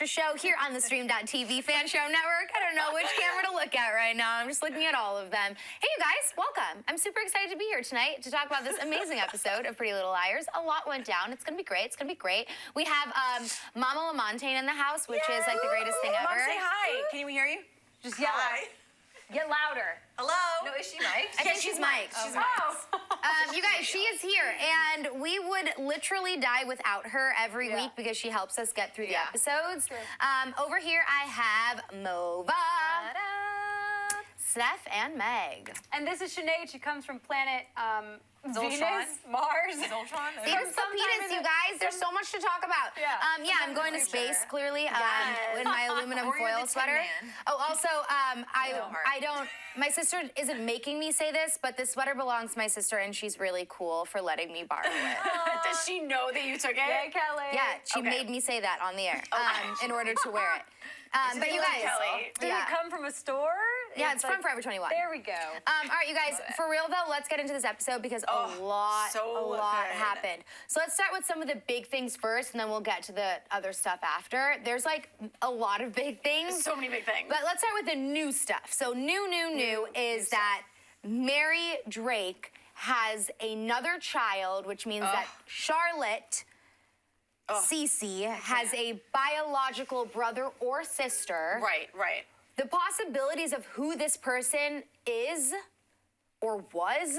breakfast show here on the Stream.TV Fan Show Network. I don't know which camera to look at right now. I'm just looking at all of them. Hey, you guys, welcome. I'm super excited to be here tonight to talk about this amazing episode of Pretty Little Liars. A lot went down. It's going to be great. It's going to be great. We have Mama Lamontagne in the house, which is like the greatest thing ever. Mom, say hi. Can we hear you? Just yell. Hi. Get louder. Hello. No, is she mic'd? I think she's mic'd. She's mic'd. You guys, she is here, and we would literally die without her every week because she helps us get through the episodes. Over here, I have Mova, Steph, and Meg. And this is Sinead. She comes from planet Venus, Zoltron? Mars. Zoltron? There's some Pieterse, you guys. There's so much to talk about. Yeah, I'm going to space, clearly, in my aluminum foil sweater. Oh, also, I don't, my sister isn't making me say this, but this sweater belongs to my sister, and she's really cool for letting me borrow it. Does she know that you took it? Yeah, Kelly. Yeah, she made me say that on the air in order to wear it. But you guys, Did it come from a store? Yeah, it's from Forever 21. There we go. All right, you guys, for real though, let's get into this episode because a lot happened. So let's start with some of the big things first, and then we'll get to the other stuff after. There's like a lot of big things. So many big things. But let's start with the new stuff. So new is that Mary Drake has another child, which means that Charlotte CeCe has a biological brother or sister. Right. The possibilities of who this person is or was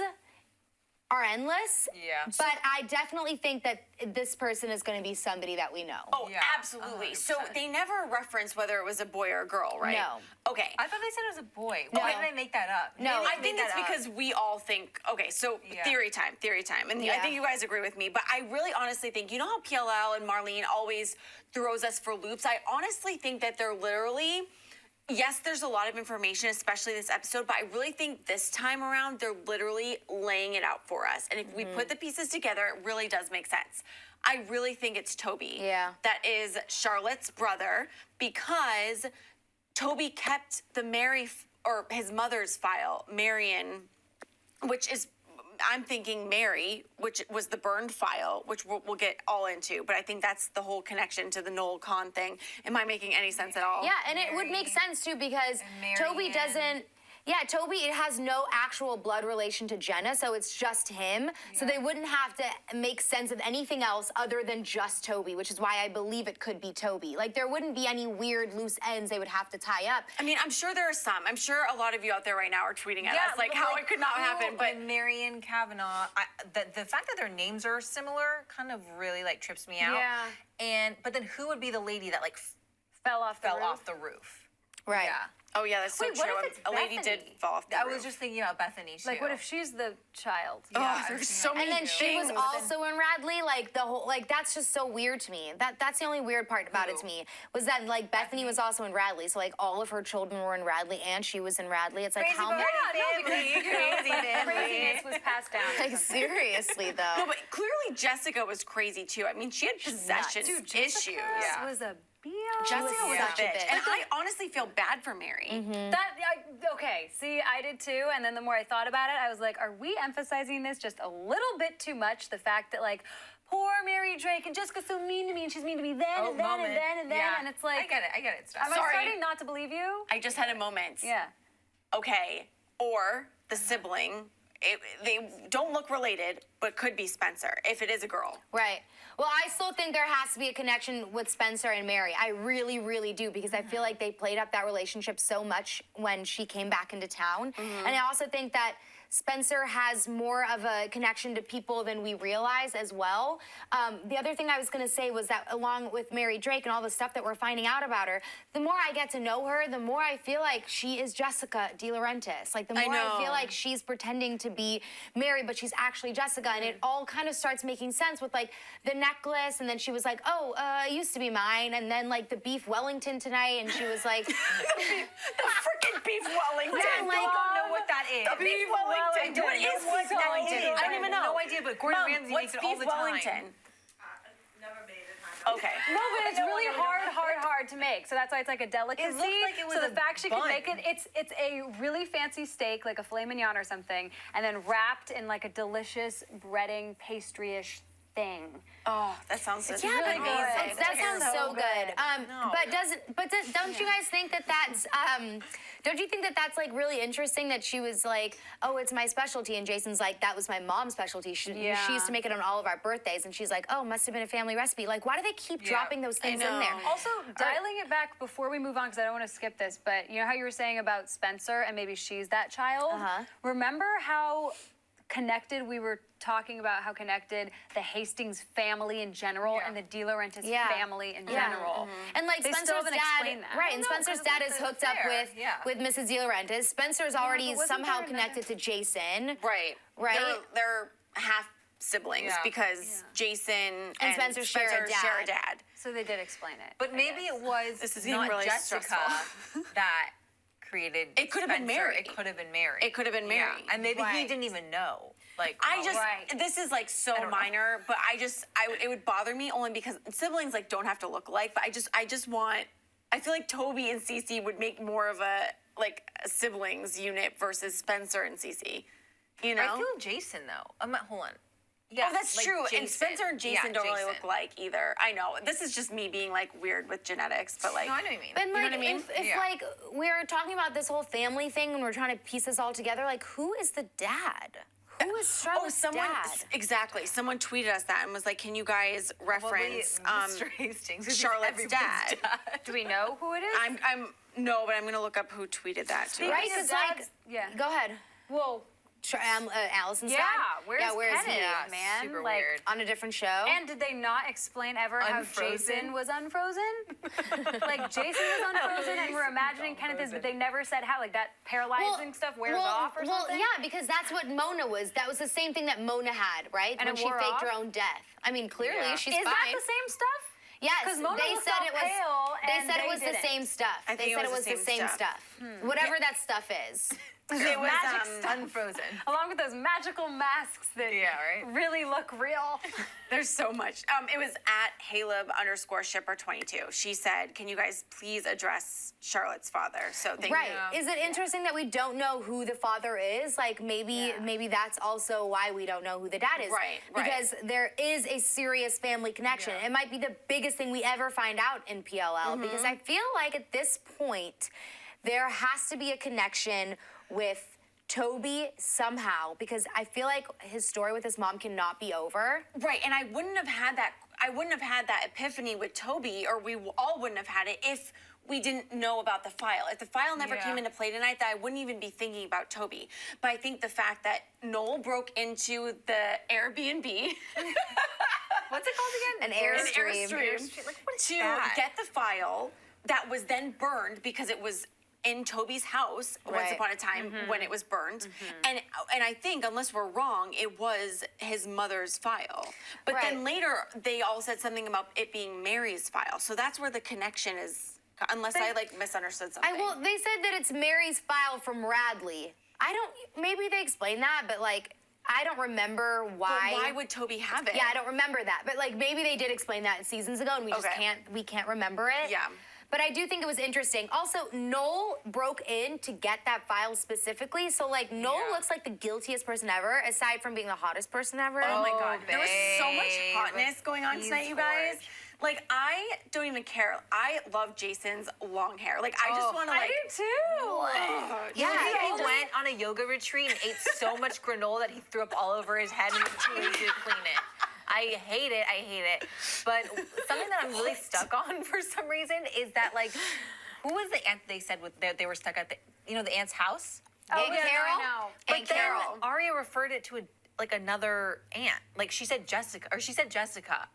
are endless. Yeah. But I definitely think that this person is going to be somebody that we know. Oh, yeah, absolutely. 100%. So they never referenced whether it was a boy or a girl, right? No. Okay. I thought they said it was a boy. No. Why did I make that up? No. I think it's because we all think, okay, so theory time. And I think you guys agree with me, but I really honestly think, you know how PLL and Marlene always throws us for loops? I honestly think that they're literally, yes, there's a lot of information, especially this episode, but I really think this time around, they're literally laying it out for us. And if we put the pieces together, it really does make sense. I really think it's Toby. Yeah. That is Charlotte's brother, because Toby kept the his mother's file, Marion, which is, I'm thinking Mary, which was the burned file, which we'll get all into, but I think that's the whole connection to the Noel Khan thing. Am I making any sense at all? Yeah, and it would make sense too because Toby doesn't. Yeah, Toby has no actual blood relation to Jenna, so it's just him. Yeah. So they wouldn't have to make sense of anything else other than just Toby, which is why I believe it could be Toby. Like, there wouldn't be any weird loose ends they would have to tie up. I mean, I'm sure there are some. I'm sure a lot of you out there right now are tweeting at us, like, how it could not happen. But Marion Kavanaugh, the fact that their names are similar kind of really, like, trips me out. Yeah. But then who would be the lady that, like, fell off the roof? Right. Yeah. Oh, yeah, that's so Wait, true. what if it's a lady did Bethany? fall off the roof. I was just thinking about Bethany, too. Like, what if she's the child? Oh, there's so many And then she was things. also in Radley, like the whole, like that's just so weird to me. That's the only weird part about it to me, was that like Bethany was also in Radley, so like all of her children were in Radley and she was in Radley. It's like Crazy how many? Craziness was passed down. Like seriously though. No, but clearly Jessica was crazy too. I mean, she had possession issues. Was a Jessica was such a a bitch. bitch. And I honestly feel bad for Mary. Okay, see, I did too, and then the more I thought about it, I was like, are we emphasizing this just a little bit too much? The fact that, like, poor Mary Drake, and Jessica's so mean to me, and she's mean to me then, and it's like... I get it. Am I starting not to believe you? I just had a moment. Yeah. Okay, or the sibling, they don't look related, but could be Spencer, if it is a girl. Right. Well, I still think there has to be a connection with Spencer and Mary. I really, really do, because I feel like they played up that relationship so much when she came back into town. And I also think that Spencer has more of a connection to people than we realize as well. The other thing I was going to say was that along with Mary Drake and all the stuff that we're finding out about her, the more I get to know her, the more I feel like she is Jessica DiLaurentis. Like, the more I feel like she's pretending to be Mary, but she's actually Jessica. And it all kind of starts making sense with, like, the necklace. And then she was like, oh, it used to be mine. And then, like, the beef Wellington tonight. And she was like... the freaking beef Wellington. I don't know what that is. The beef Wellington. What is beef Wellington? I don't even know. No idea, but Gordon Ramsay what's makes it all beef the time. Wellington? Never made it. Okay. No, but it's really hard to make. So that's why it's like a delicacy. It looked like it was so the a fact she bun. can make it, it's a really fancy steak, like a filet mignon or something, and then wrapped in like a delicious breading, pastry-ish thing. Oh, that sounds Yeah, really but good. that sounds so good. Don't you guys think that that's don't you think that that's like really interesting that she was like, oh, it's my specialty, and Jason's like, that was my mom's specialty. She used to make it on all of our birthdays, and she's like, oh, must have been a family recipe. Like, why do they keep dropping those things in there? Also, dialing it back before we move on, because I don't want to skip this, but you know how you were saying about Spencer and maybe she's that child? Remember how connected we were talking about how connected the Hastings family in general and the DiLaurentis family in general. And like They still Spencer's haven't dad, explained that. right? And Spencer's dad is hooked up with Mrs. DiLaurentis. Spencer's already but wasn't somehow there connected to Jason. Right. Right? They're half siblings because Jason and Spencer share a dad. So they did explain it. But maybe it was This is not really Jessica stressful. that created It could have been Spencer. Mary. It could have been Mary. It could have been Mary. Yeah. And maybe he didn't even know. Like, I just, this is like so minor, but it would bother me only because siblings like don't have to look alike, but I just want, I feel like Toby and CeCe would make more of a siblings unit versus Spencer and CeCe, you know? I feel Jason though. Hold on. Yeah, that's like true. Jason. And Spencer and Jason don't really look alike either. I know. This is just me being like weird with genetics, but like. No, I know what you mean. But like, what I mean? if like we're talking about this whole family thing and we're trying to piece this all together, like who is the dad? Who is Charlotte's dad? Exactly. Someone tweeted us that and was like, "Can you guys reference Mr. Hastings, who's Charlotte's everyone's dad?" Do we know who it is? No, but I'm gonna look up who tweeted that too. Right? Because like, go ahead. Well, Allison's dad? where's he? Kenny, man? Super like, weird. On a different show? And did they not explain ever how Jason was unfrozen? Like, Jason was unfrozen, and we're imagining Kenneth is, but they never said how. Like, that paralyzing stuff wears off or something? Well, yeah, because that's what Mona was. That was the same thing that Mona had, right? And when it she wore faked off? her own death. I mean, clearly, she's Is fine. that the same stuff? Yes, Because Mona they looked said all it was. pale, They and said it was didn't. the same stuff. I think They said it was the same stuff. Whatever that stuff is. It was Magic stuff. Unfrozen. Along with those magical masks that really look real. There's so much. It was at Haleb_shipper22. She said, "Can you guys please address Charlotte's father?" So thank you. Is it interesting that we don't know who the father is? Like maybe that's also why we don't know who the dad is. Right. Because there is a serious family connection. It might be the biggest thing we ever find out in PLL because I feel like at this point there has to be a connection with Toby somehow because I feel like his story with his mom cannot be over. Right, and I wouldn't have had that epiphany with Toby, or we all wouldn't have had it if we didn't know about the file. If the file never came into play tonight, that I wouldn't even be thinking about Toby. But I think the fact that Noel broke into the Airbnb. What's it called again? An Airstream. Like, what is to that? get the file that was then burned because it was in Toby's house once upon a time when it was burned. And I think, unless we're wrong, it was his mother's file. But then later, they all said something about it being Mary's file. So that's where the connection is, unless I misunderstood something. They said that it's Mary's file from Radley. Maybe they explained that, but like, I don't remember why. But why would Toby have it? Yeah, I don't remember that. But like, maybe they did explain that seasons ago and we just can't remember it. Yeah. But I do think it was interesting. Also, Noel broke in to get that file specifically. So, like, Noel looks like the guiltiest person ever, aside from being the hottest person ever. Oh my God. There was so much hotness going on tonight, you guys. Like, I don't even care. I love Jason's long hair. Like, I just want to, like... I do too. Yeah. He went on a yoga retreat and ate so much granola that he threw up all over his head and it was too easy to clean it. I hate it. But something that I'm really stuck on for some reason is that, like, who was the aunt they said they were stuck at the aunt's house? Aunt Carol? I know. But then Aria referred it to another aunt. Like she said Jessica,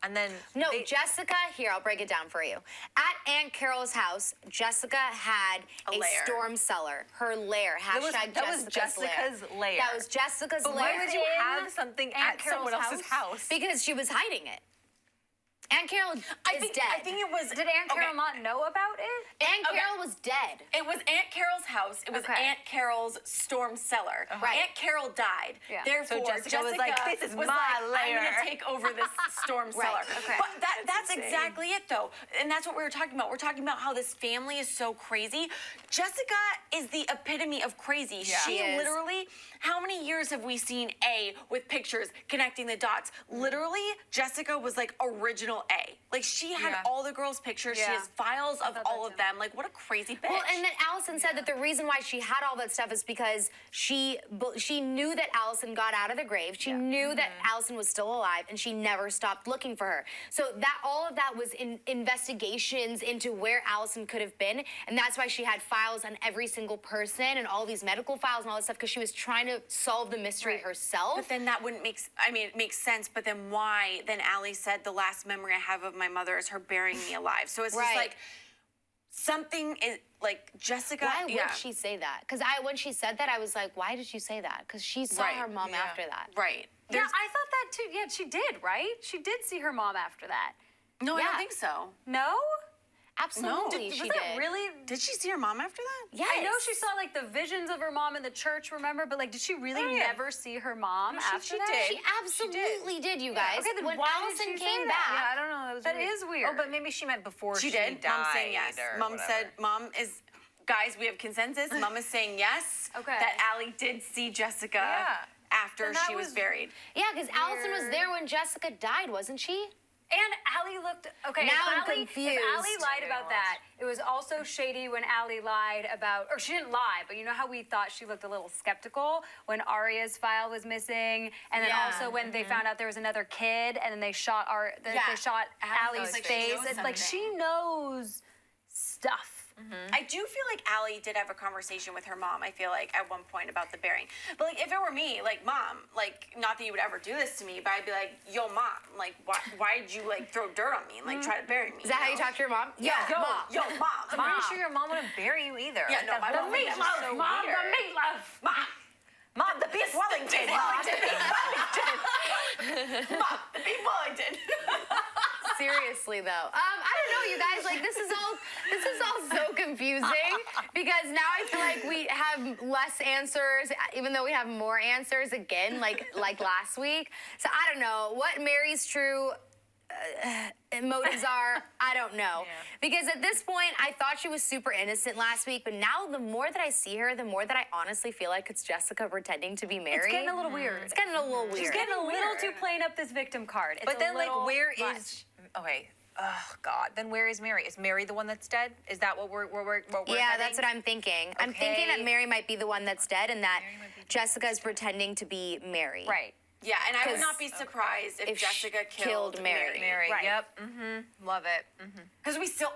and then No, Jessica, here, I'll break it down for you. At Aunt Carol's house, Jessica had a lair. storm cellar, her lair, hashtag that was Jessica's lair. That was Jessica's lair. Why would you have something Aunt at someone Carol's else's house? Because she was hiding it. Aunt Carol is dead. I think it was. Did Aunt Carol not know about it? Aunt Carol was dead. It was Aunt Carol's house. It was Aunt Carol's storm cellar. Right. Aunt Carol died. Yeah. Therefore, So Jessica was like, "This is was my like, I'm lair." going to take over this storm cellar. Okay. But that's exactly it, though. And that's what we were talking about. We're talking about how this family is so crazy. Jessica is the epitome of crazy. Yeah. She She is. literally, how many years have we seen A with pictures connecting the dots? Literally, Jessica was like original A. Like, she had all the girls' pictures. She Yeah. has files of all of them. Like, what a crazy bitch. Well, and then Allison said that the reason why she had all that stuff is because she knew that Allison got out of the grave. She knew that Allison was still alive, and she never stopped looking for her. So that all of that was in investigations into where Allison could have been, and that's why she had files on every single person and all these medical files and all this stuff, because she was trying to solve the mystery herself. But then that wouldn't make, it makes sense, but then why? Then Allie said, the last memory I have of my mother is her burying me alive. So it's just like, something is, like, Jessica. Why would she say that? Because when she said that, I was like, why did she say that? Because she saw her mom after that. Right. Yeah, I thought that too. Yeah, she did, right? She did see her mom after that. No, I Yeah. don't think so. No? Absolutely, Was she that did. really? Did she see her mom after that? Yes. I know she saw like the visions of her mom in the church, remember? But like, did she really never see her mom after she that? did. She absolutely did, you guys. Okay, then when why Allison did she came say back, that? Yeah, I don't know. That is weird. Oh, but maybe she meant before She she did. died. Mom saying yes. or Mom whatever. said, Mom is, guys, we have consensus. Mom is saying yes. Okay. That Allie did see Jessica after Then that she was was buried. yeah, because Allison was there when Jessica died, wasn't she? And Allie looked okay. Now if I'm Allie, confused. If Allie lied about that, it was also shady when Allie lied about, or she didn't lie, but you know how we thought she looked a little skeptical when Aria's file was missing, and then also when they found out there was another kid, and then they shot they shot Allie's like she face. knows It's like she knows stuff. I do feel like Allie did have a conversation with her mom, I feel like, at one point about the burying. But, like, if it were me, like, Mom, like, not that you would ever do this to me, but I'd be like, yo, Mom, like, why did you, like, throw dirt on me and, like, try to bury me? Is that how you talk to your mom? Yeah, Mom. Yo, Mom. I'm pretty sure your mom wouldn't bury you either. Yeah, no, my mom would never. so Mom, weird. the meatloaf. Mom, the beef Wellington. Mom, the beef Wellington. Mom, the beef Wellington. Seriously though, I don't know, you guys. Like this is all so confusing because now I feel like we have less answers, even though we have more answers again, like last week. So I don't know what Mary's true motives are. I don't know because at this point I thought she was super innocent last week, but now the more that I see her, the more that I honestly feel like it's Jessica pretending to be Mary. It's getting a little weird. It's getting a little weird. She's getting a little too playing up this victim card. It's But then, a like, little where much. is? Okay. Oh God. Then where is Mary? Is Mary the one that's dead? Is that what we're Yeah, heading? that's what I'm thinking. I'm thinking that Mary might be the one that's dead and that Jessica is pretending to be Mary. Right. Yeah, and I would not be surprised if she Jessica killed Mary. Mary. Right. Yep. Mm-hmm. Love it. Mm-hmm. Because we still,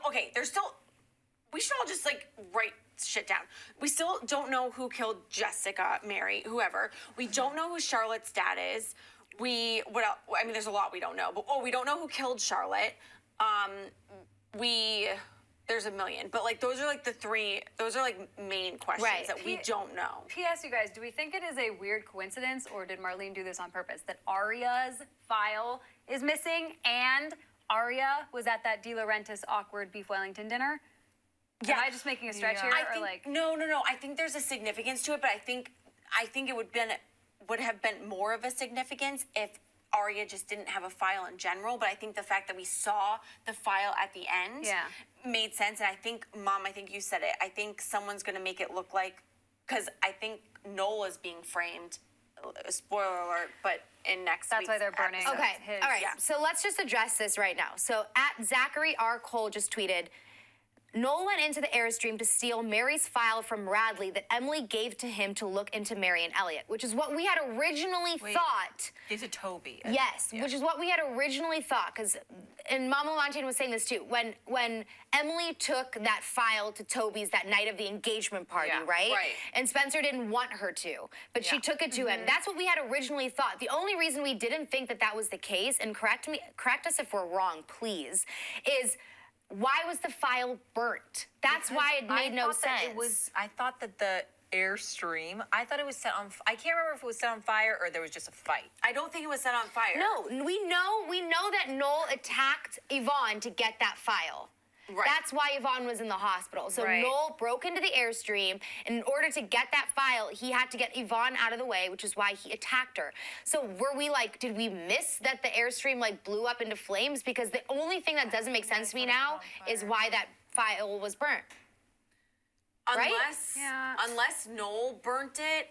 we should all just, like, write shit down. We still don't know who killed Jessica, Mary, whoever. We don't know who Charlotte's dad is. What else? I mean, there's a lot we don't know. But, we don't know who killed Charlotte. There's a million. But, like, those are, like, those are, like, main questions that we don't know. P.S. You guys, do we think it is a weird coincidence, or did Marlene do this on purpose, that Aria's file is missing and Aria was at that DiLaurentis awkward Beef Wellington dinner? Yeah. Am I just making a stretch here, I or think, like? No. I think there's a significance to it, but I think it would have been more of a significance if Aria just didn't have a file in general. But I think the fact that we saw the file at the end made sense. And I think, Mom, I think you said it. I think someone's going to make it look like, because I think Noel is being framed. Spoiler alert, but in next That's week's why they're burning. episode. Okay, all right. So let's just address this right now. So at Zachary R. Cole just tweeted, Noel went into the Airstream to steal Mary's file from Radley that Emily gave to him to look into Mary and Elliot, which is what we had originally thought. Is it Toby? Yes, which is what we had originally thought, because, and Mama Lamontagne was saying this too, when Emily took that file to Toby's that night of the engagement party, right? And Spencer didn't want her to, but she took it to him. That's what we had originally thought. The only reason we didn't think that that was the case, and correct us if we're wrong, please, is why was the file burnt? That's why it made no sense. I thought that Airstream. I thought it was set on. I can't remember if it was set on fire or there was just a fight. I don't think it was set on fire. No, we know that Noel attacked Yvonne to get that file. Right. That's why Yvonne was in the hospital. So Right. Noel broke into the Airstream, and in order to get that file, he had to get Yvonne out of the way, which is why he attacked her. So were we like, did we miss that the Airstream like blew up into flames? Because the only thing that doesn't make sense to me now is why that file was burnt. Right? Unless Noel burnt it.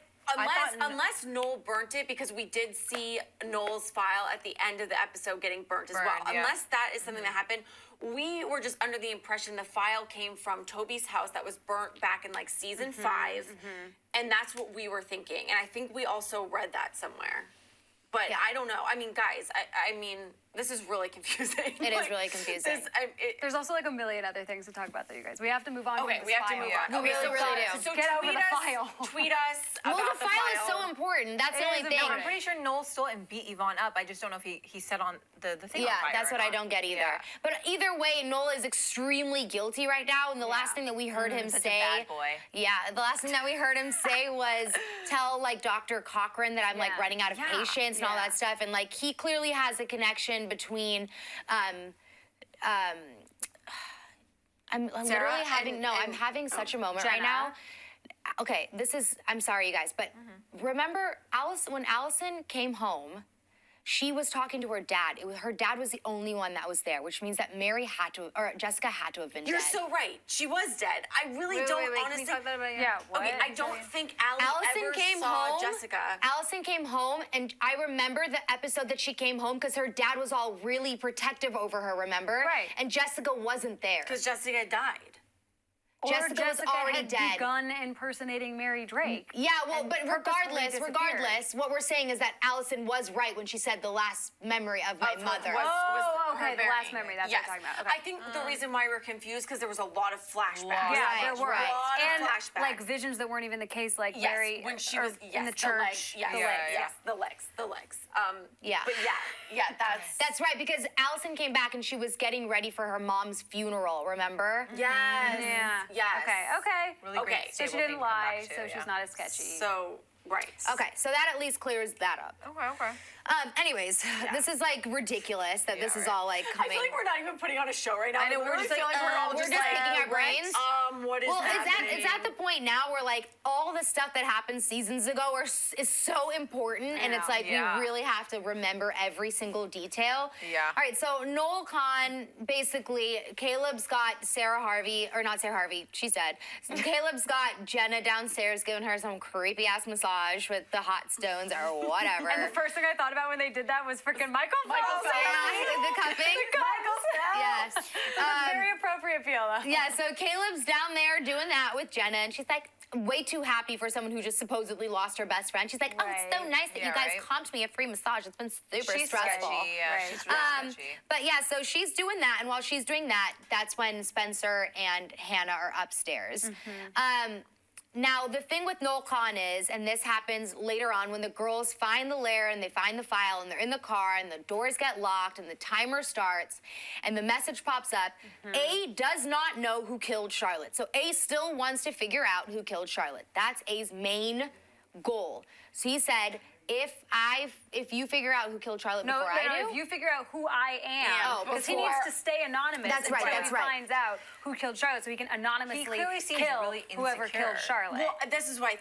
Unless Noel burnt it, because we did see Noel's file at the end of the episode getting burnt as well. Yeah. Unless that is something that happened, we were just under the impression the file came from Toby's house that was burnt back in like season 5, and that's what we were thinking. And I think we also read that somewhere. But I don't know. I mean, guys, I mean, this is really confusing. It is really confusing. There's also like a million other things to talk about, though, you guys. We have to move on. Okay, from we this have to file. move on. We Okay, really do. So Get over tweet the us, file. Tweet us Well, about the file is so important. That's the It only is thing. important. I'm pretty sure Noel stole and beat Yvonne up. I just don't know if he set on the thing on Yeah, fire that's or what I not. don't get either. Yeah. But either way, Noel is extremely guilty right now. And the last thing that we heard him such a say, bad boy. yeah, the last thing that we heard him say was tell like Dr. Cochran that I'm like running out of patience and all that stuff. And like he clearly has a connection between. I'm literally having I'm having such a moment right now. Okay, I'm sorry, you guys, but remember when Allison came home, she was talking to her dad. Her dad was the only one that was there, which means that Jessica had to have been You're dead. so right. She was dead. I really don't honestly. What? Okay, I don't think Allie Allison ever came saw home. Jessica. Allison came home, and I remember the episode that she came home because her dad was all really protective over her. Remember? Right. And Jessica wasn't there. Because Jessica died. Jessica was already had dead. begun impersonating Mary Drake. Yeah, well, and but purposefully regardless, what we're saying is that Allison was right when she said the last memory of my mother. Okay, the last memory. That's what I'm talking about. Okay. I think the reason why we're confused because there was a lot of flashbacks. Yeah, Right, there were. right. A lot of And flashbacks. like visions that weren't even the case, like Yes, Mary when she or was in the church. Yes, the yes, legs. yes, the legs. Yeah. But that's That's right, because Allison came back and she was getting ready for her mom's funeral, remember? yes, Yeah. yes. Okay. Really great Okay, So she stable didn't thing to come lie, back to, so yeah. she's not as sketchy. So right. Okay, so that at least clears that up. Okay. Anyways, this is like ridiculous that this is all like I coming. feel like we're not even putting on a show right now. I know, we're just like, we're all we're just just like, picking our brains. What is Well, happening? it's at the point now where like all the stuff that happened seasons ago is so important, and it's like Yeah. we really have to remember every single detail. Yeah. All right, so Noel Khan, basically, Caleb's got Sarah Harvey, or not Sarah Harvey, she's dead. Caleb's got Jenna downstairs giving her some creepy ass massage with the hot stones or whatever. And the first thing I thought about when they did that was freaking Michael Phelps. Yeah, the cupping. Michael Phelps. Yes. Very appropriate, PLLAS. Yeah, so Caleb's down there doing that with Jenna, and she's like way too happy for someone who just supposedly lost her best friend. She's like, oh, it's so Right. nice that you guys comped me a free massage. It's been super She's stressful. sketchy. Yeah, Right. she's really sketchy. But yeah, so she's doing that, and while she's doing that, that's when Spencer and Hanna are upstairs. Now, the thing with Noel Khan is, and this happens later on when the girls find the lair and they find the file and they're in the car and the doors get locked and the timer starts and the message pops up, A does not know who killed Charlotte. So A still wants to figure out who killed Charlotte. That's A's main goal. So he said, if you figure out who killed Charlotte before I do, if you figure out who I am, Oh, because he before- needs to stay anonymous That's right, until that's he right. finds out who killed Charlotte, so he can anonymously clearly seems kill really whoever insecure. killed Charlotte. Well, this is why I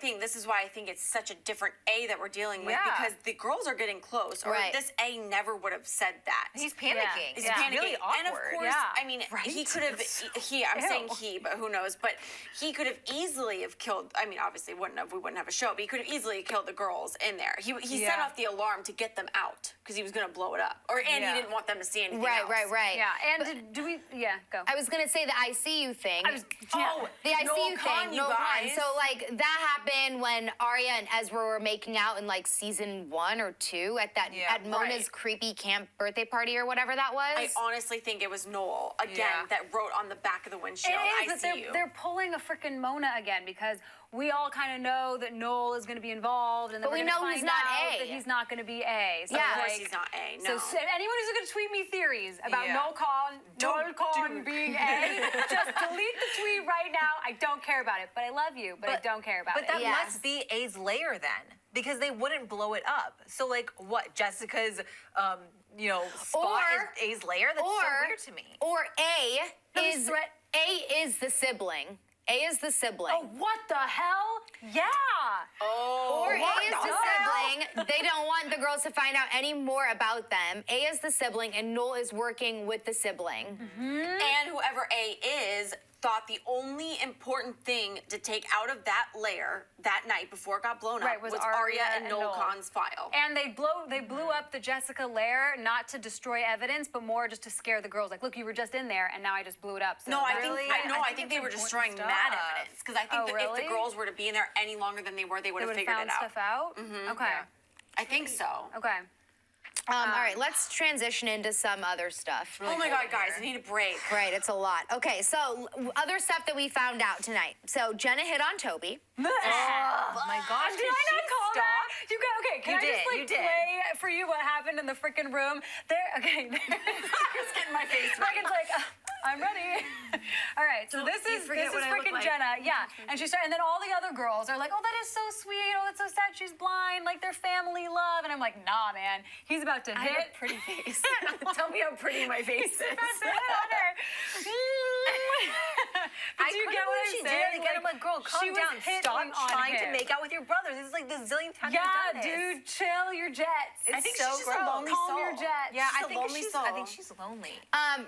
think it's such a different A that we're dealing with Yeah. because the girls are getting close, or Right. this A never would have said that. He's panicking. He's It's panicking. really awkward. And of course, Yeah. I mean, he could have. I'm saying he, but who knows? But he could have easily have killed. I mean, obviously, we wouldn't have a show, but he could have easily killed the girls in there. He set off the alarm to get them out because he was going to blow it up, and he didn't want them to see anything else. right. Yeah, and do we? Yeah, go. I was gonna say the ICU thing. Oh, The ICU Noel Khan, thing, you Noel Khan. guys. So like that happened when Aria and Ezra were making out in like season 1 or 2 at Mona's right. creepy camp birthday party or whatever that was. I honestly think it was Noel again Yeah. that wrote on the back of the windshield. It is, but ICU. they're pulling a freaking Mona again because we all kind of know that Noel is going to be involved, and then But we're we gonna know he's find not out A. that he's not going to be A. So Yeah. Of course, like, he's not A. No. So anyone who's going to tweet me theories about Yeah. Noel Khan being A, Just delete the tweet right now. I don't care about it, but I love you, but I don't care about But it. that Yes. must be A's lair then, because they wouldn't blow it up. So like, what? Jessica's, spot is A's lair. That's so weird to me. Or A Please is the sibling. A is the sibling. Oh, what the hell? Yeah. Or A what is the the sibling. They don't want the girls to find out any more about them. A is the sibling, and Noel is working with the sibling. And whoever A is thought the only important thing to take out of that lair that night before it got blown up Right, was Aria Aria and and Noel Noel. Khan's file. And they blew up the Jessica lair, not to destroy evidence, but more just to scare the girls. Like, look, you were just in there, and now I just blew it up. So No, I Really? think they were it's destroying important mad stuff. evidence. Because I think Oh, that if really? the girls were to be in there any longer than they were, they would they have would have figured found it out. stuff out. Okay. I think so. Okay. All right, let's transition into some other stuff. Oh my God, guys, I need a break. Right, it's a lot. Okay, so other stuff that we found out tonight. So Jenna hit on Toby. Oh my gosh! Did I not call that? You got okay? Can You I just did, like you did. play for you what happened in the freaking room? There. Okay. Just getting my face right. Megan's like, I'm ready. All right. So this is forget what I look freaking like. Jenna. Yeah. And she started, and then all the other girls are like, oh, that is so sweet. Oh, that's so sad. She's blind. Like their family love. And I'm like, nah, man. He's about to I have hit. a pretty face. Tell me how pretty my face is. About to hit on her. But do you get what I'm she saying? did. Again, I'm like, girl, calm she was down. Stop hitting on trying to him. make out with your brother. This is like the zillionth time Yeah, you've done this. dude, chill your jets. I think so she's just a gross. lonely Calm soul. your jets. Yeah, She's I a think lonely she's. soul. I think she's lonely.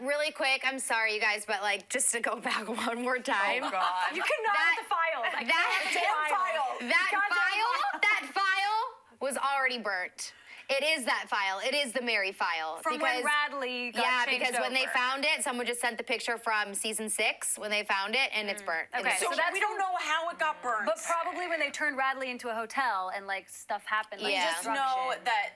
Really quick, I'm sorry, you guys, but like just to go back one more time. Oh God. You cannot That- have the files. I that cannot have the damn files. That file was already burnt. It is that file. It is the Mary file. From when Radley got yeah, changed because when they over. found it, someone just sent the picture from season 6 when they found it, and it's burnt. And Okay, it's So, just- that's we don't know how it got burned. But probably when they turned Radley into a hotel and like stuff happened. Like, Yeah. just know that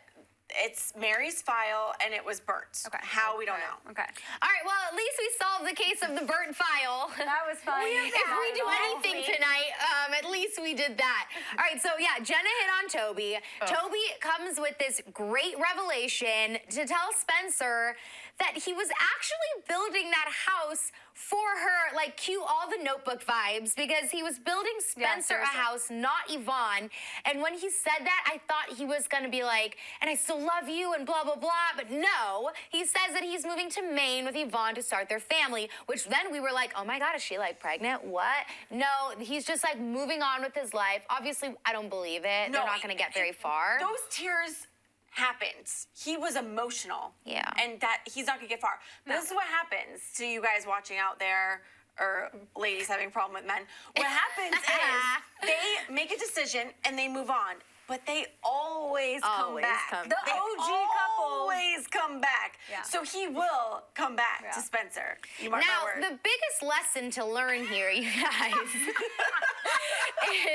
it's Mary's file and it was burnt. Okay. How we don't know. Okay. all right, well, at least we solved the case of the burnt file. That was fun. If we do anything tonight, at least we did that. All right, so yeah, Jenna hit on Toby. Toby comes with this great revelation to tell Spencer that he was actually building that house for her, like cue all the Notebook vibes, because he was building Spencer a seriously. house, not Yvonne. And when he said that, I thought he was gonna be like, and I still love you and blah, blah, blah. But no, he says that he's moving to Maine with Yvonne to start their family, which then we were like, oh my God, is she like pregnant? What? No, he's just like moving on with his life. Obviously, I don't believe it. They're not gonna get very far. Those tears happened. He was emotional. Yeah. And that he's not gonna get far. But this is what happens to you guys watching out there, or ladies having a problem with men. What happens is they make a decision and they move on. But they always come Always back. come They back. The OG couple. always come back. Yeah. So he will come back Yeah. to Spencer. You mark Now, my word. the biggest lesson to learn here, you guys,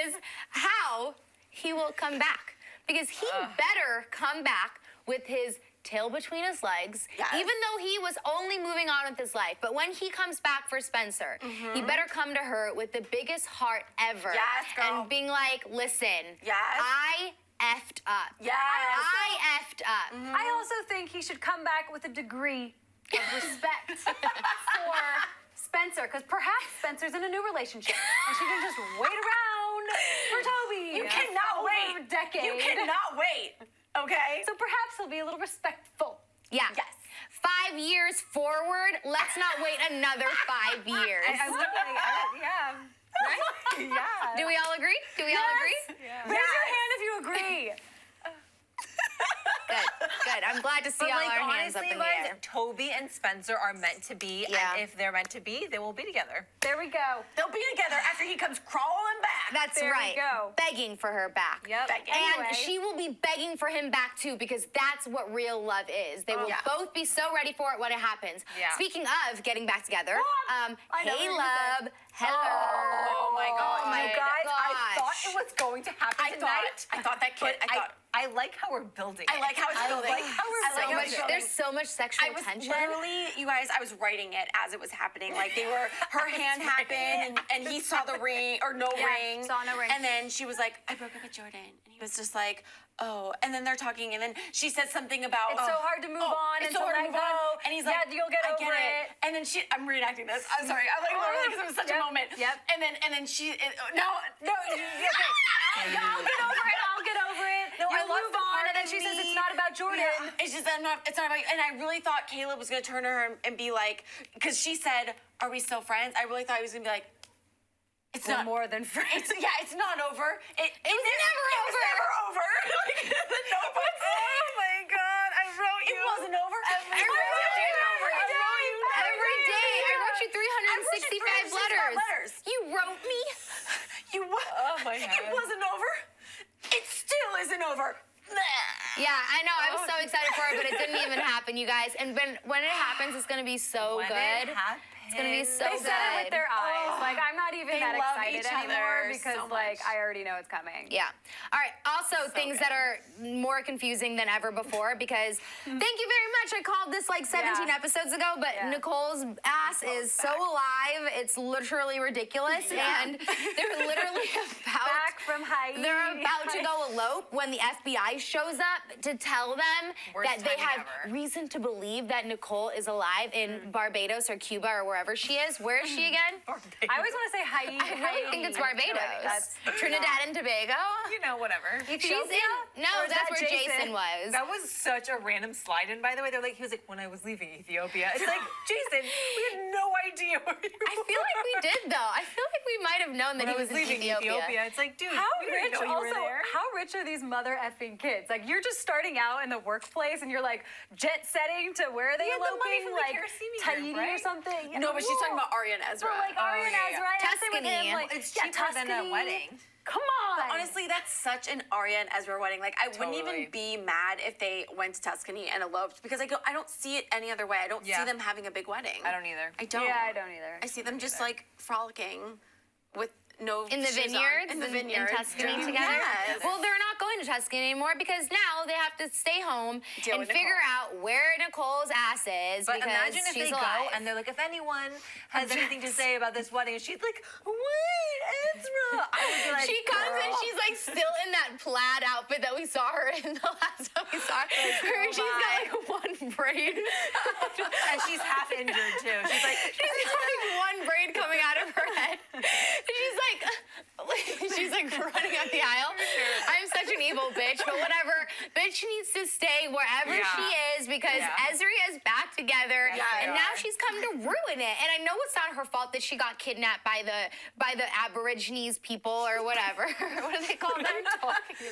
is how he will come back. Because he better come back with his tail between his legs, Yes. even though he was only moving on with his life. But when he comes back for Spencer, he better come to her with the biggest heart ever. Yes, girl. And being like, listen, Yes. I effed up. Yes. I effed up. I also think he should come back with a degree of respect for Spencer, because perhaps Spencer's in a new relationship and she can just wait around for Toby. You cannot over wait. a decade. You cannot wait. Okay? So perhaps he'll be a little respectful. Yeah. Yes. 5 years forward, let's not wait another 5 years. I literally, yeah. Right? Yeah. Do we all agree? Do we all agree? Raise your hand if you agree. Good. I'm glad to see But all like our hands up honestly, in the guys, air. Toby and Spencer are meant to be, Yeah. and if they're meant to be, they will be together. There we go. They'll be together after he comes crawling back. That's There we right. go. Begging for her back. Yep. Begging. And Anyway. she will be begging for him back too, because that's what real love is. They will Yeah. both be so ready for it when it happens. Yeah. Speaking of getting back together, I know what hey you're gonna love, hello. Oh my God. Oh my You guys, I thought gosh. it was going to happen I tonight. thought that kid. I like how we're building. I like how it's building. I like how we're I like how it's building. building. There's so much sexual I was tension. literally, you guys, I was writing it as it was happening. Like her hand happened, and he saw the ring or no ring. saw no ring. And then she was like, I broke up with Jordan, and he was just like, oh. And then they're talking, and then she said something about It's so hard to move on it's and so to hard let to move go. on. And he's like, Yeah, you'll get I over it. And then I'm reenacting this. I'm sorry. I'm like literally because it was such a moment. Yep. And then she no. Okay. I'll get over it. I'll get over it. No, you I love move the on, part and then of she says me- it's not about Jordan. Yeah, it's just it's not about. And I really thought Caleb was gonna turn to her and be like, because she said, "Are we still friends?" I really thought he was gonna be like, "It's We're not more than friends. It's not over. It was never over. over. It was never over. Like, the notebook. Oh my God, I wrote It wasn't over. Every day, I wrote you 365 letters. You wrote me? Oh my God. It wasn't over. It still isn't over. Yeah, I know. I was so excited for it, but it didn't even happen, you guys. And when it happens, it's gonna be so good. It's gonna be so They good. said it with their eyes. Like, I'm not even They that love excited each anymore other because, so like, much. I already know it's coming. Yeah. All right. Also, things that are more confusing than ever before because thank you very much. I called this like 17 Yeah. episodes ago, but Yeah. Nicole's ass is so alive. It's literally ridiculous. And they're literally Back from Haiti. They're about to go elope when the FBI shows up to tell them Worst that they timing have ever. reason to believe that Nicole is alive in Barbados or Cuba or wherever she is. Where is she again? I always want to say Haiti. I really think it's Barbados. That's Trinidad and Tobago. You know, whatever. She's in. No, Or is that's that where Jason? Jason was. That was such a random slide in, by the way. They're like, he was like, when I was leaving Ethiopia. It's like, Jason, we had no idea where you were. I feel like we did though. I feel like we might have known that when I he was was in leaving Ethiopia. It's like, dude, How we didn't rich know you were also, there. how rich are these mother effing kids? Like, you're just starting out in the workplace and you're like jet setting to where are they had the money eloping? from the Like Kerosene Tahiti group, or right? something? No, but she's talking about Aria and Ezra. But like Arya and yeah, Ezra, I asked him with Tuscany. him, like, It's yeah, cheaper than a Tuscany. wedding. Come on. But honestly, that's such an Aria and Ezra wedding. Like, I wouldn't Totally. even be mad if they went to Tuscany and eloped because I don't see it any other way. I don't Yeah. see them having a big wedding. I don't either. I don't. Yeah, I don't either. I see them just like frolicking with no In the shoes on. vineyards, in the vineyards, in Tuscany drinking- together. Yes. Well, they're not going to Tuscany anymore because now they have to stay home Deal and with figure Nicole. out where Nicole's ass is But because imagine if she's they alive. go and they're like, if anyone has anything to say about this wedding, she's like, wait, Ezra. I would be like, she comes and girl. she's like still in that plaid outfit that we saw her in the last time we saw her. She's got like one braid. And she's half injured too. She's like, She's got like one braid coming out of her head. She's like running up the aisle. I'm such an evil bitch, but whatever. Bitch needs to stay wherever Yeah. she is because Yeah. Ezra is back together, Yes, they and now are. she's come to ruin it. And I know it's not her fault that she got kidnapped by the Aborigines people or whatever. What do they call them?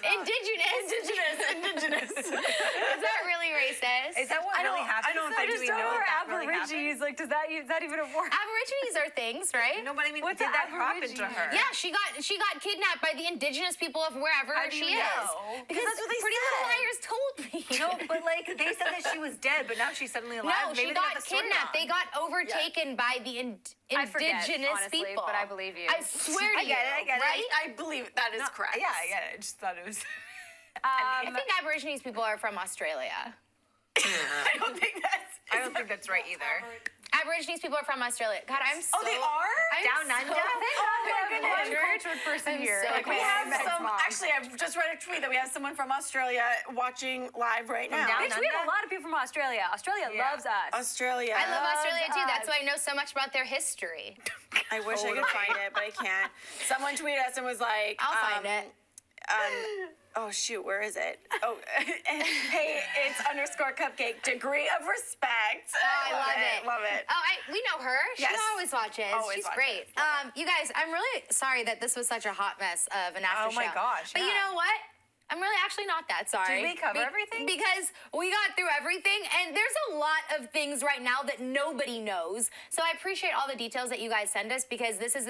Indigenous. Is that really racist? is that what I really don't- happened? I don't I think just we don't know know where that really Aborigines, like, is that even a word? Aborigines are things, right? No, but I mean, What's did an that happen to Aborigine? her? Yeah, she got kidnapped by the indigenous people of wherever How do she you is. know? Because that's what they Pretty said. Little Liars told me. No, but like they said that she was dead, but now she's suddenly alive. No, Maybe she they got the story kidnapped. wrong. They got overtaken by the I forget, indigenous honestly, people. but I believe you. I swear to I get it, I get it. right? I believe that is correct. Yeah, I get it. I just thought it was. I think Aborigines people are from Australia. I don't think that's. I don't think that's right either. Aborigines people are from Australia. God, I'm so. Oh, they are? I'm Down so under? One cultured. cultured person I'm here. so Like, We have cultured. some. Actually, I've just read a tweet that we have someone from Australia watching live right now. down Bitch, we have a lot of people from Australia. Australia Yeah. loves us. Australia. I love Australia too. us. That's why I know so much about their history. I wish I could find it, but I can't. Someone tweeted us and was like, I'll find it. Oh shoot, where is it? Oh, hey, it's _cupcake. Degree of respect. Oh, I love it. Love it. Oh, we know her. She Yes. always watches. Always She's watches. great. You guys, I'm really sorry that this was such a hot mess of an after Oh my show. gosh, But you yeah. know what? I'm really actually not that sorry. Did we cover everything? Because we got through everything, and there's a lot of things right now that nobody knows. So I appreciate all the details that you guys send us because this is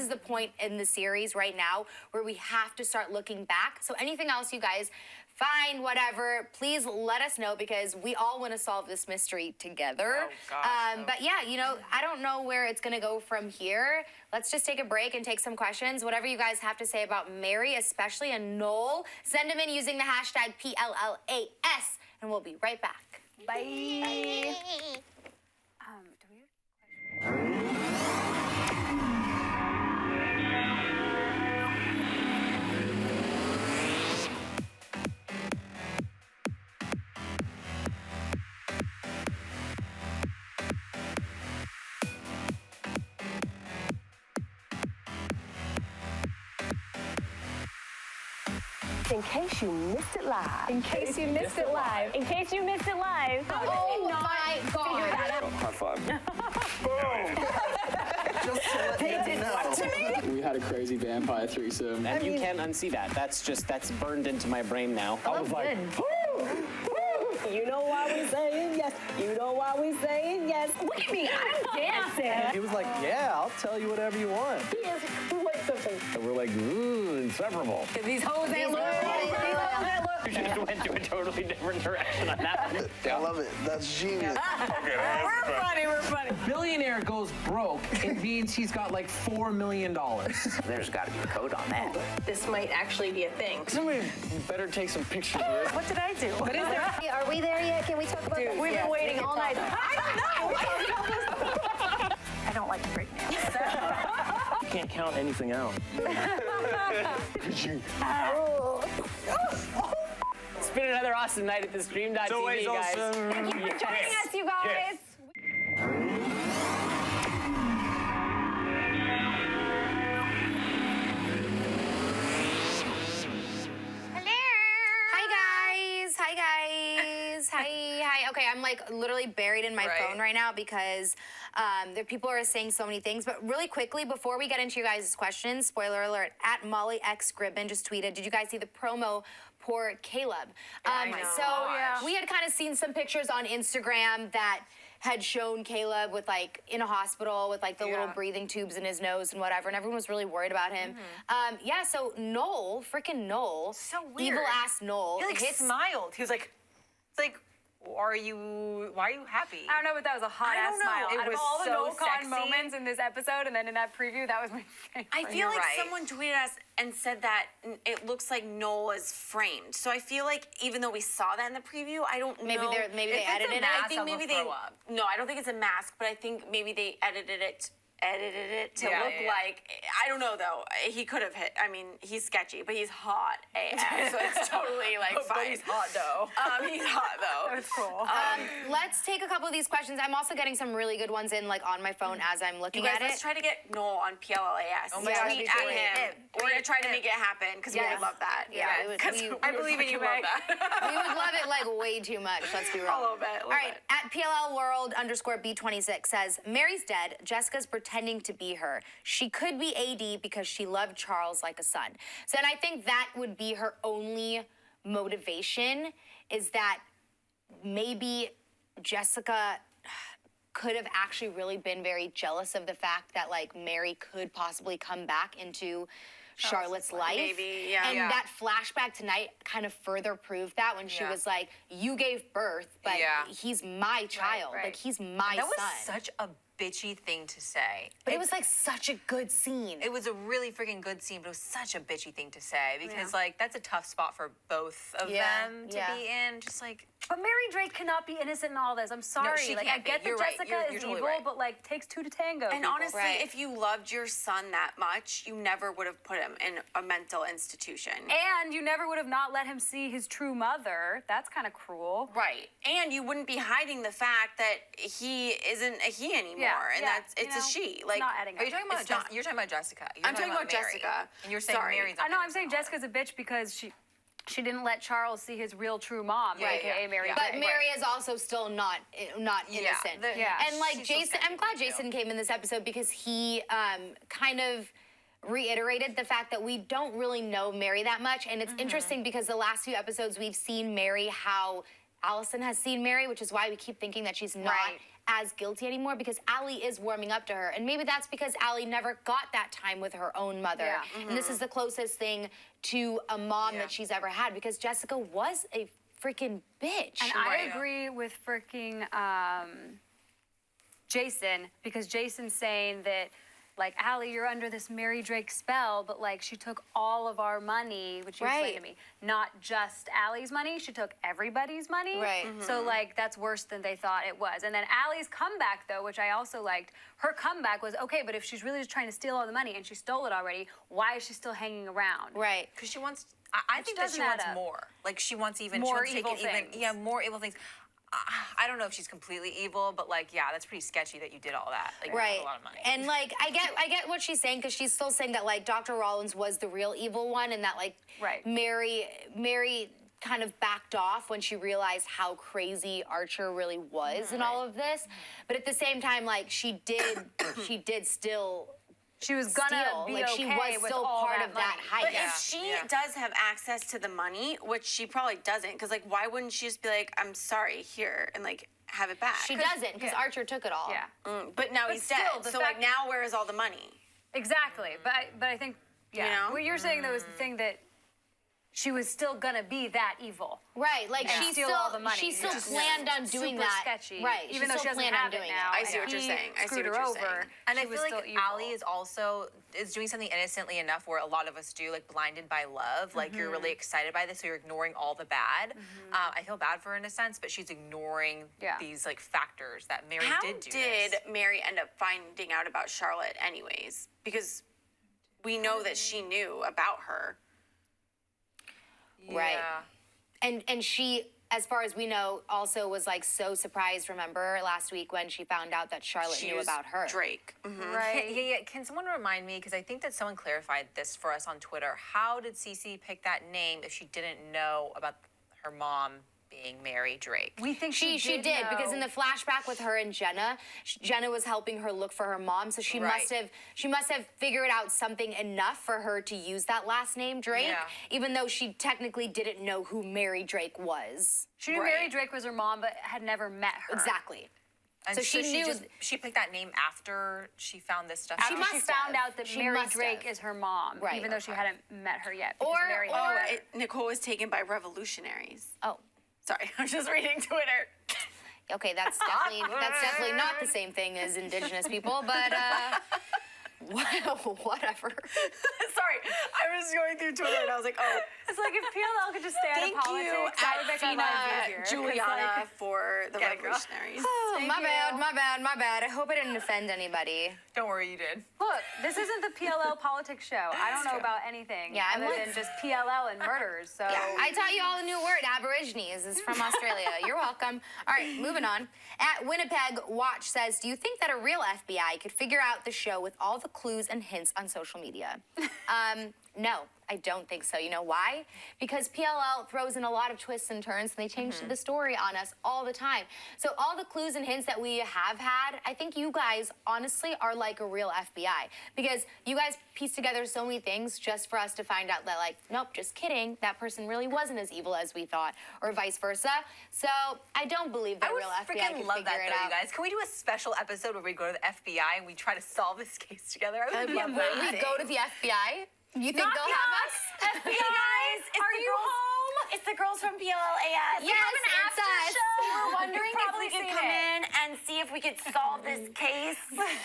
the point in the series right now where we have to start looking back. So anything else you guys fine, whatever. Please let us know because we all want to solve this mystery together. Oh, gosh, But yeah, you know, I don't know where it's going to go from here. Let's just take a break and take some questions. Whatever you guys have to say about Mary, especially, and Noel, send them in using the hashtag PLLAS, and we'll be right back. Bye. Do we? In case you missed it live. In case you missed it live. In case you missed it live. Oh my God. High five. We had a crazy vampire threesome. And you can't unsee that. That's burned into my brain now. I was like, You know why we saying yes. You know why we saying yes. Look at me, I'm dancing. He was like, yeah, I'll tell you whatever you want. Yes, wait something. And we're like, ooh, inseparable. These hoes ain't looking. you just went to a totally different direction on that one. I love it. That's genius. We're funny. Billionaire goes broke, it means he's got like $4 million. There's got to be a code on that. This might actually be a thing. Somebody better take some pictures of this. What did I do? What is there? Are we there yet? Can we talk about this? We've been waiting all night. I don't like to break nails. You can't count anything out. It's been another awesome night at the stream.tv, always guys. awesome. Thank you for joining us, you guys. Hi. Okay, I'm like literally buried in my phone right now because there people are saying so many things. But really quickly, before we get into you guys' questions, spoiler alert, at Molly X Gribben just tweeted, did you guys see the promo for Caleb? So we had kind of seen some pictures on Instagram that had shown Caleb with like in a hospital with like the little breathing tubes in his nose and whatever, and everyone was really worried about him. So Noel, freaking Noel, So weird. evil ass Noel, He like smiled. He was like, it's like, why are you happy? I don't know, but that was a hot ass smile. It Out of was all the so Noel Khan sexy. moments in this episode, and then in that preview, that was my favorite. I feel You're like right. someone tweeted us and said that it looks like Noel is framed. So I feel like even though we saw that in the preview, I don't Maybe know. maybe they If it's a edited it. mask, I think I'm maybe gonna they. throw up. No, I don't think it's a mask, but I think maybe they edited it to look like. I don't know though. He could have hit. I mean, he's sketchy, but he's hot AF, so it's totally like fine. But he's hot though. He's hot though. That's cool. Let's take a couple of these questions. I'm also getting some really good ones in like on my phone as I'm looking You guys, at it. let's try to get Noel on PLLAS. Oh my gosh, Tweet that'd at be him. We're gonna try to make it happen because we would love that. Yeah, we would- 'Cause we- we I would believe in you, fucking Meg. love that. We would love it like way too much. Let's be real. A little bit. All right, at PLL World _B26 says, Mary's dead. Jessica's pretending to be her. She could be AD because she loved Charles like a son. So, and I think that would be her only motivation is that maybe Jessica could have actually really been very jealous of the fact that like Mary could possibly come back into Charlotte's life. Maybe, yeah. And that flashback tonight kind of further proved that when she was like, you gave birth, but he's my child. right. Like, he's my That was son. such a bitchy thing to say. But it was like such a good scene. It was a really freaking good scene, but it was such a bitchy thing to say because like that's a tough spot for both of them to be in. Just like But Mary Drake cannot be innocent in all this. I'm sorry. she like I can't be. get that You're right. Jessica You're is totally evil, right. but like takes two to tango. And people. honestly, if you loved your son that much, you never would have put him in a mental institution. And you never would have not let him see his true mother. That's kind of cruel. Right. And you wouldn't be hiding the fact that he isn't a he anymore, and that's it's a she. Like, not adding Are you up. talking about you're talking about Jessica? I'm talking about Mary. Jessica. And you're saying Sorry. Mary's. I know. I'm saying Jessica's a bitch because she didn't let Charles see his real true mom, aka Mary. But Drake. Mary is also still not innocent. And like she's so Jason, I'm glad Jason came in this episode because he kind of reiterated the fact that we don't really know Mary that much. And it's interesting because the last few episodes we've seen Mary how Allison has seen Mary, which is why we keep thinking that she's not as guilty anymore because Allie is warming up to her. And maybe that's because Allie never got that time with her own mother. Yeah. And this is the closest thing to a mom that she's ever had because Jessica was a freaking bitch. And I agree with freaking Jason because Jason's saying that, like, Allie, you're under this Mary Drake spell, but, like, she took all of our money, which you explained to me. Not just Allie's money, she took everybody's money. Right. So, like, that's worse than they thought it was. And then Allie's comeback, though, which I also liked, her comeback was, okay, but if she's really just trying to steal all the money and she stole it already, why is she still hanging around? Right. Because she wants, I think that she wants more. Like, she wants even, More she wants to evil take it even, things. more evil things. I don't know if she's completely evil, but, like, yeah, that's pretty sketchy that you did all that. Like, Right. that's a lot of money. And, like, I get what she's saying because she's still saying that, like, Dr. Rollins was the real evil one and that, like, Mary kind of backed off when she realized how crazy Archer really was in all of this. But at the same time, like, she did still She was gonna steal. be Like, okay she was with still all part that of that money. heist. But if she does have access to the money, which she probably doesn't, because, like, why wouldn't she just be like, I'm sorry, here, and, like, have it back? She doesn't because Archer took it all. Yeah. But now But he's still, dead. the So, like, fact- now where is all the money? Exactly. But I think, You know? what you're saying, though, is the thing that she was still gonna be that evil. Right, like And she steal still all the money. she still Yeah. planned on doing Super that. sketchy. Right, Even though she still doesn't planned on have it doing now. I see what you're He saying. I see screwed what her you're over. saying. And She I was feel like still evil. Allie is doing something innocently enough where a lot of us do, like, blinded by love. Like, you're really excited by this, so you're ignoring all the bad. I feel bad for her in a sense, but she's ignoring these, like, factors that Mary How did do did this. Mary end up finding out about Charlotte anyways? Because we know that she knew about her. Right. Yeah. And she, as far as we know, also was like so surprised. Remember last week when she found out that Charlotte She knew was about her. Drake. Right. Yeah. Can someone remind me, because I think that someone clarified this for us on Twitter, how did CeCe pick that name if she didn't know about her mom being Mary Drake? We think She did because in the flashback with her and Jenna, Jenna was helping her look for her mom, so she must have figured out something enough for her to use that last name Drake, even though she technically didn't know who Mary Drake was. She knew Mary Drake was her mom, but had never met her. Exactly. And so she knew she picked that name after she found this stuff. After out? she found out that She Mary must Drake have. is her mom, Right. even though she hadn't met her yet. because Or- Mary or- had met her. Nicole was taken by revolutionaries. Oh. Sorry, I was just reading Twitter. Okay, that's definitely not the same thing as Indigenous people, but whatever. Sorry, I was going through Twitter and I was like, oh. It's like if PLL could just stay out Thank of politics, you, that would make our lives easier. 'Cause, Juliana, like, for the Get it, girl. revolutionaries. Oh, my bad. I hope I didn't offend anybody. Don't worry, you did. Look, this isn't the PLL politics show. I don't know about anything Yeah, I'm other like- than just PLL and murders. So I taught you all a new word, Aborigines. Is from Australia. You're welcome. All right, moving on. At Winnipeg Watch says, do you think that a real FBI could figure out the show with all the clues and hints on social media? No, I don't think so. You know why? Because PLL throws in a lot of twists and turns, and they change the story on us all the time. So all the clues and hints that we have had, I think you guys honestly are like a real FBI, because you guys piece together so many things just for us to find out that, like, nope, just kidding, that person really wasn't as evil as we thought, or vice versa. So I don't believe that I would real FBI freaking could love figure that, it though, out. you guys. Can we do a special episode where we go to the FBI and we try to solve this case together? I would love Where that. we go to the FBI? You think Not they'll the have us. us? Hey guys, Are you home? It's the girls from PLLAS. Yes, it's us. We're wondering if probably we could seen come it. in and see if we could solve this case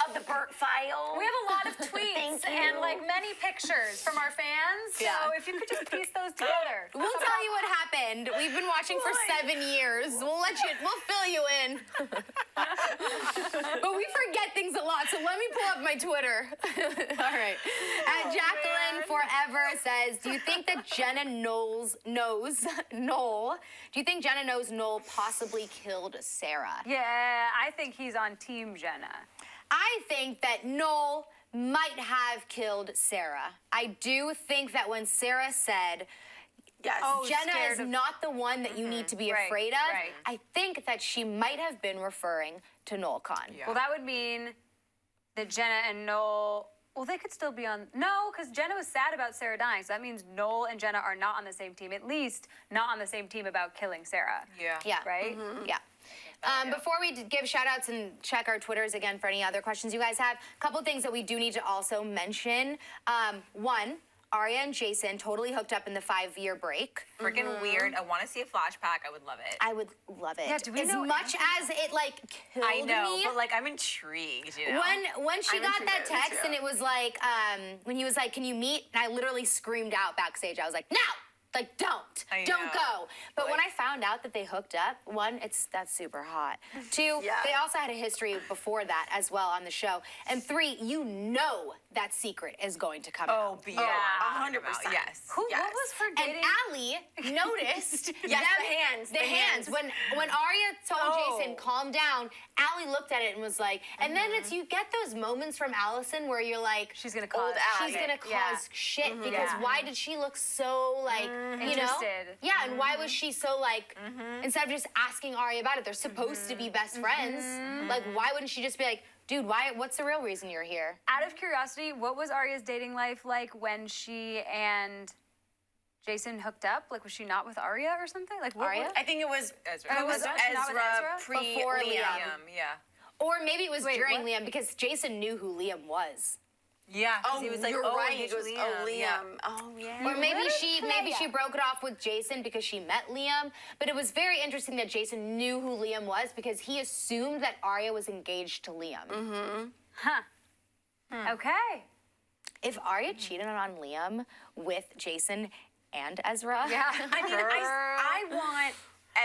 of the Burt file. we have a lot of tweets and like many pictures from our fans. So if you could just piece those together. We'll tell you what happened. We've been watching for 7 years. We'll fill you in. But we forget things a lot, so let me pull up my Twitter. All right. Jacqueline Forever says, do you think that Jenna knows Noel? Do you think Jenna knows Noel possibly killed Sarah? Yeah, I think he's on Team Jenna. I think that Noel might have killed Sarah. I do think that when Sarah said, Yes. Jenna scared is of- not the one that you need to be Right, afraid of, right. I think that she might have been referring to Noel Khan. Well, that would mean that Jenna and Noel Well, they could still be on. No, because Jenna was sad about Sarah dying. So that means Noel and Jenna are not on the same team. At least not on the same team about killing Sarah. Yeah. Yeah. Right? Yeah. Before we give shout outs and check our Twitters again for any other questions you guys have, a couple things that we do need to also mention. One, Arya and Jason totally hooked up in the 5-year break. Freaking weird. I want to see a flashback. I would love it. I would love it. Yeah, do we as know much as it like killed I know, me. but like I'm intrigued. You know. When she I'm got that intrigued by it, text too. and it was like, when he was like, "Can you meet?" and I literally screamed out backstage. I was like, "No! Like, don't I don't know. go." But when Like- I found out that they hooked up, one, that's super hot. Two, they also had a history before that as well on the show. And three, you know that secret is going to come out. yeah, 100%. Yes. What was her And dating? Allie noticed Yes, them- the hands. When Arya told Jason, calm down, Allie looked at it and was like, and then it's you get those moments from Allison where you're like, She's gonna cause she's gonna cause shit because why did she look so like you know? Interested. Yeah, and why was she so like instead of just asking Arya about it, they're supposed to be best friends. Like why wouldn't she just be like, dude, what's the real reason you're here? Out of curiosity, what was Arya's dating life like when she and Jason hooked up? Like, was she not with Arya or something? Like, what Arya? I think it was Ezra. It was Was she not with Ezra Ezra? Before pre-Liam. Liam. Yeah. Or maybe it was Wait, during what? Liam because Jason knew who Liam was. Yeah. 'cause Oh, he was like, you're right. He engaged goes, to oh, Liam. Yeah. Oh, yeah. Or maybe she broke it off with Jason because she met Liam. But it was very interesting that Jason knew who Liam was because he assumed that Arya was engaged to Liam. Okay. If Arya cheated on Liam with Jason and Ezra, Yeah. I mean, I want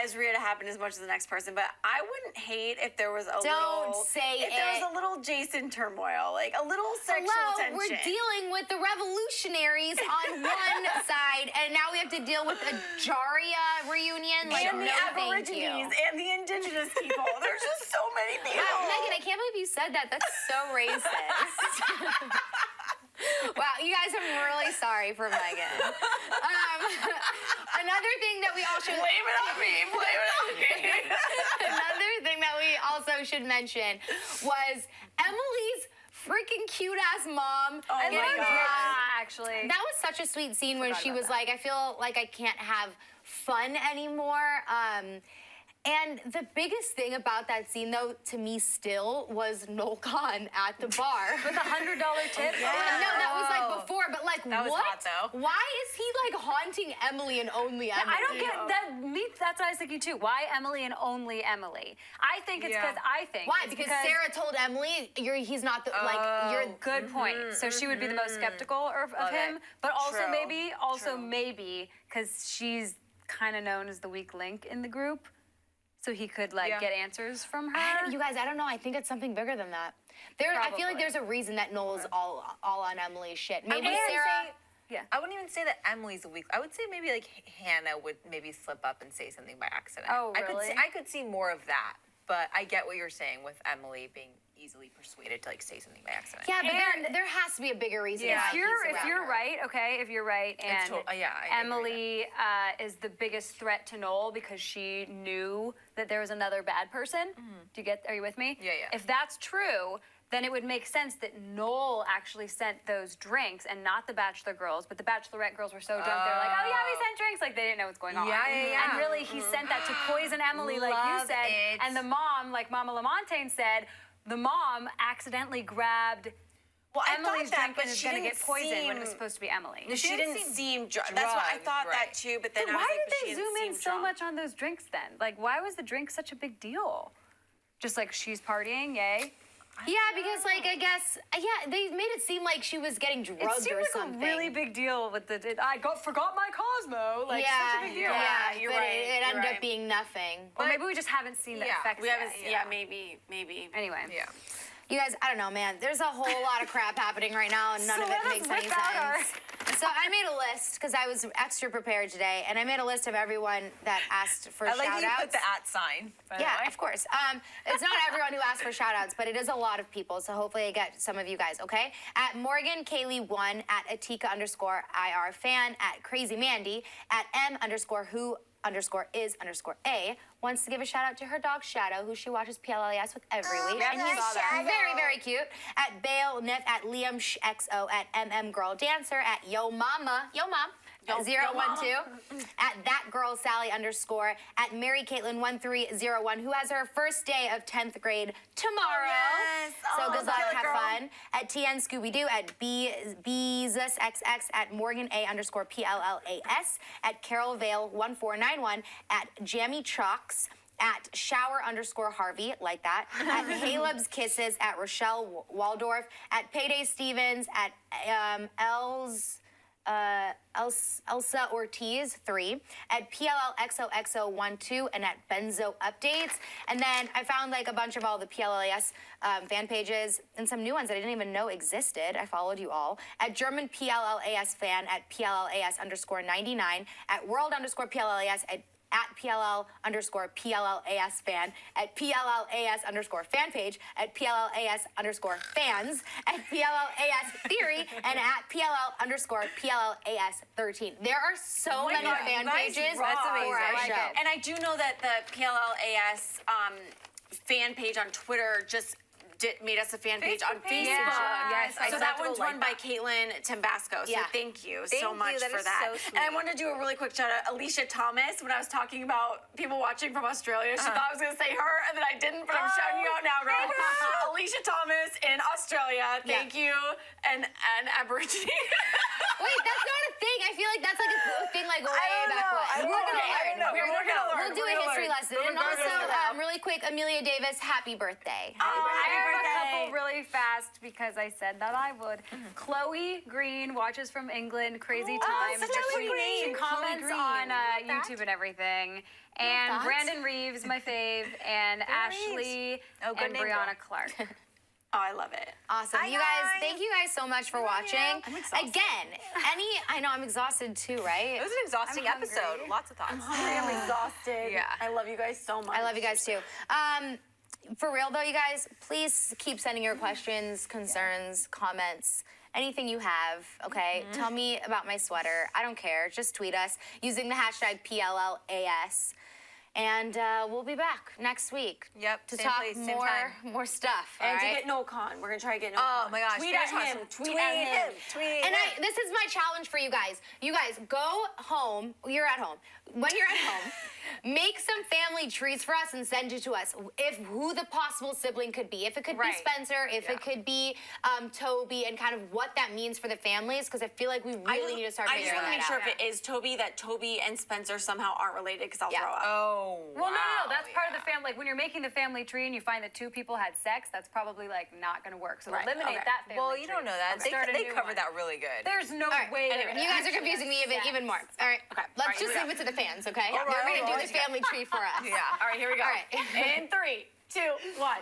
Ezra to happen as much as the next person, but I wouldn't hate if there was a Don't little. say if there it. was a little Jason turmoil, like a little sexual tension. we're dealing with the revolutionaries on one side, and now we have to deal with a Jaria reunion. Like, and the no, thank you. Aborigines and the indigenous people. There's just so many people. Wow, Megan, I can't believe you said that. That's so racist. Wow, you guys, I'm really sorry for Megan. Another thing that we all should Blame it on me. Blame it on me. Another thing that we also should mention was Emily's freaking cute ass mom. Oh my getting God. drunk. Actually. That was such a sweet scene when she was like, I feel like I can't have fun anymore. And the biggest thing about that scene, though, to me still, was Noel Khan at the bar. With a $100 tip? No, that was like before, but like That was what? hot, though. Why is he like haunting Emily and only Emily? I don't get that. That's what I was thinking too. Why Emily and only Emily? I think it's because Why? Because Sarah told Emily, he's not the you're. Good point. So she would be the most skeptical of him, it. but also True. maybe because she's kind of known as the weak link in the group, so he could like get answers from her. You guys, I don't know. I think it's something bigger than that. I feel like there's a reason that Noel's all on Emily's shit. Maybe Sarah. I wouldn't even say that Emily's a weak. I would say maybe like Hannah would maybe slip up and say something by accident. Oh, really? I could see more of that, but I get what you're saying with Emily being easily persuaded to like say something by accident. Yeah, but there has to be a bigger reason. If why you're he's around her. right, okay, if you're right, and I agree with Emily is the biggest threat to Noel because she knew that there was another bad person. Are you with me? Yeah. If that's true, then it would make sense that Noel actually sent those drinks and not the Bachelor girls, but the Bachelorette girls were so drunk they're like, oh yeah, we sent drinks, like they didn't know what's going on. Yeah. And really, he sent that to poison Emily, like you Love said, it. and the mom, like Mama Lamontagne said, the mom accidentally grabbed Emily's drink but and is she going to didn't get poisoned when it was seem- supposed to be Emily. She didn't seem drunk. That's what I thought that too, but then I was Why like, did but she they didn't zoom in seem so drunk. much on those drinks then? Like, why was the drink such a big deal? Just like she's partying, yay. Yeah, because like I guess they made it seem like she was getting drugged It seemed or like something. a really big deal with the. Forgot my Cosmo. Like such a big deal. Yeah, you're but right, It you're ended right. up being nothing. Or maybe we just haven't seen the effects We haven't. yet. Yeah, maybe. Anyway. Yeah. You guys, I don't know, man. There's a whole lot of crap happening right now, and none So of it let us makes any whip out our- sense. So I made a list because I was extra prepared today, and I made a list of everyone that asked for I like shout that you outs. put the @ sign. By the Yeah, way. of course. It's not everyone who asked for shout outs, but it is a lot of people, so hopefully I get some of you guys, okay? At Morgan Kaylee1, at Atika_IR fan, at Crazy Mandy, at M_who_is_a, wants to give a shout out to her dog Shadow, who she watches PLLAS with every week. yeah, And I he's saw that. very, very cute. At Bale Nip, at Liam XO, at MM Girl Dancer, at Yo Mama, Yo Mom. 012 at that girl Sally _ at Mary Caitlin 1301, who has her first day of 10th grade tomorrow. yes. So Oh, good luck, Sally have girl. fun. At TN Scooby Doo, at BZusXX, at Morgan A _ PLLAS, at Carol Vale 1491, at Jammy Chalks, at shower _ Harvey, like that, at Caleb's Kisses, at Rochelle Waldorf, at Payday Stevens, at Elsa Ortiz 3, at PLLXOXO12, and at Benzo Updates. And then I found like a bunch of all the PLLAS fan pages and some new ones that I didn't even know existed. I followed you all. At German PLLAS fan, at PLLAS _ 99, at World _ PLLAS, at PLL _ PLLAS fan, at PLLAS _ fan page, at PLLAS _ fans, at PLLAS theory, and at PLL _ PLLAS 13. There are so many God, fan you guys pages rock. for our show. And I do know that the PLLAS fan page on Twitter just made us a fan page on Facebook. Yeah. Yes, I So saw that people one's like run by that. Caitlin Tambasco. So Yeah. thank you Thank so you, much that for is that. so And I sweet. wanted to do a really quick shout out. Alicia Thomas, when I was talking about people watching from Australia, she thought I was going to say her, and then I didn't, but I'm shouting you out now, girl. Alicia Thomas in Australia. Thank you. And Aborigine. Wait, that's not a thing. I feel like that's like a thing like way back when. We're gonna learn. We're gonna learn. We'll do a history lesson. And also, really quick, Amelia Davis, happy birthday. I have a couple really fast because I said that I would. Chloe Green watches from England, Crazy Times. that's such a She sweet name. comments Chloe on Green. YouTube and everything. And Brandon Reeves, my fave, and Ashley Oh, good and name, Brianna girl. Clark. Oh, I love it. Awesome. Hi, You guys, guys. thank you guys so much for watching. I'm exhausted. Again, I know I'm exhausted too, right? It was an exhausting I'm hungry. episode. Lots of thoughts. I'm exhausted. Yeah. I love you guys so much. I love you guys too. For real though, you guys, please keep sending your questions, concerns, comments, anything you have, okay? Tell me about my sweater. I don't care. Just tweet us using the hashtag PLLAS. And we'll be back next week Yep, to same talk place, same time. more stuff. And all to right? get Noel Khan. We're going to try to get Noel Oh Khan. my gosh. Tweet at him. Tweet at him. Tweet And him. this is my challenge for you guys. You guys, go home. You're at home. When you're at home, make some family trees for us and send it to us. Who the possible sibling could be. If it could be Spencer, if it could be Toby, and kind of what that means for the families, because I feel like we really need to start I just figuring want to that make out. sure if it is Toby, that Toby and Spencer somehow aren't related, because I'll Yeah. throw up. Oh, Well, no, that's part of the family. Like when you're making the family tree and you find that two people had sex, that's probably like not going to work. So eliminate okay. that family Well, you tree don't know that. and They start a new covered one. that really good. There's no All right, way. anyway, they're you guys are actually confusing me having even more. sex. All right, let's here just we leave it to the fans, okay? All right, They're going to all do right. this family tree for us. Yeah. All right, here we go. All right. In 3, 2, 1.